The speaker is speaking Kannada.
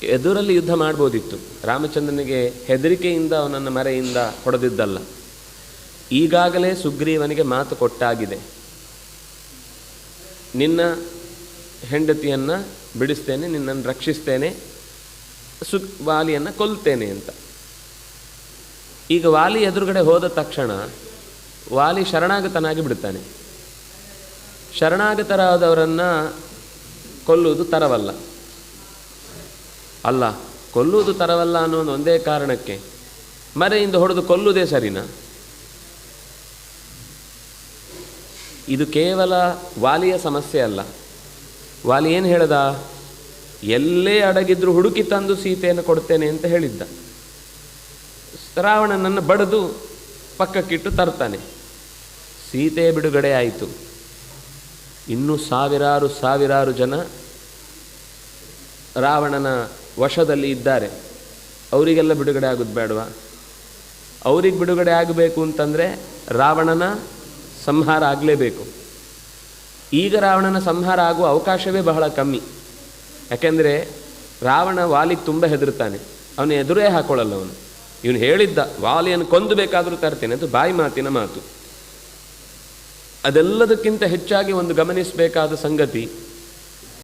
ಎದುರಲ್ಲಿ ಯುದ್ಧ ಮಾಡ್ಬೋದಿತ್ತು. ರಾಮಚಂದ್ರನಿಗೆ ಹೆದರಿಕೆಯಿಂದ ಅವನನ್ನು ಮರೆಯಿಂದ ಹೊಡೆದಿದ್ದಲ್ಲ. ಈಗಾಗಲೇ ಸುಗ್ರೀವನಿಗೆ ಮಾತು ಕೊಟ್ಟಾಗಿದೆ, ನಿನ್ನ ಹೆಂಡತಿಯನ್ನು ಬಿಡಿಸ್ತೇನೆ, ನಿನ್ನನ್ನು ರಕ್ಷಿಸ್ತೇನೆ, ವಾಲಿಯನ್ನು ಕೊಲ್ತೇನೆ ಅಂತ. ಈಗ ವಾಲಿ ಎದುರುಗಡೆ ಹೋದ ತಕ್ಷಣ ವಾಲಿ ಶರಣಾಗತನಾಗಿ ಬಿಡ್ತಾನೆ. ಶರಣಾಗತರಾದವರನ್ನು ಕೊಲ್ಲುವುದು ತರವಲ್ಲ. ಅಲ್ಲ, ಕೊಲ್ಲುವುದು ತರವಲ್ಲ ಅನ್ನೋ ಒಂದೇ ಕಾರಣಕ್ಕೆ ಮರೆಯಿಂದ ಹೊಡೆದು ಕೊಲ್ಲುವುದೇ ಸರಿನಾ? ಇದು ಕೇವಲ ವಾಲಿಯ ಸಮಸ್ಯೆ ಅಲ್ಲ. ವಾಲಿ ಏನು ಹೇಳ್ದ? ಎಲ್ಲೇ ಅಡಗಿದ್ರು ಹುಡುಕಿ ತಂದು ಸೀತೆಯನ್ನು ಕೊಡ್ತೇನೆ ಅಂತ ಹೇಳಿದ್ದ. ರಾವಣನನ್ನು ಬಡಿದು ಪಕ್ಕಕ್ಕಿಟ್ಟು ತರ್ತಾನೆ. ಸೀತೆ ಬಿಡುಗಡೆ ಆಯಿತು. ಇನ್ನೂ ಸಾವಿರಾರು ಜನ ರಾವಣನ ವಶದಲ್ಲಿ ಇದ್ದಾರೆ. ಅವರಿಗೆಲ್ಲ ಬಿಡುಗಡೆ ಆಗೋದು ಬೇಡವಾ? ಅವ್ರಿಗೆ ಬಿಡುಗಡೆ ಆಗಬೇಕು ಅಂತಂದರೆ ರಾವಣನ ಸಂಹಾರ ಆಗಲೇಬೇಕು. ಈಗ ರಾವಣನ ಸಂಹಾರ ಆಗುವ ಅವಕಾಶವೇ ಬಹಳ ಕಮ್ಮಿ. ಯಾಕೆಂದರೆ ರಾವಣ ವಾಲಿಗೆ ತುಂಬ ಹೆದರ್ತಾನೆ. ಅವನು ಎದುರೇ ಹಾಕೊಳ್ಳಲ್ಲ. ಇವನು ಹೇಳಿದ್ದ, ವಾಲಿಯನ್ನು ಕೊಂದು ಬೇಕಾದರೂ ತರ್ತೇನೆ, ಅದು ಬಾಯಿ ಮಾತಿನ ಮಾತು. ಅದೆಲ್ಲದಕ್ಕಿಂತ ಹೆಚ್ಚಾಗಿ ಒಂದು ಗಮನಿಸಬೇಕಾದ ಸಂಗತಿ,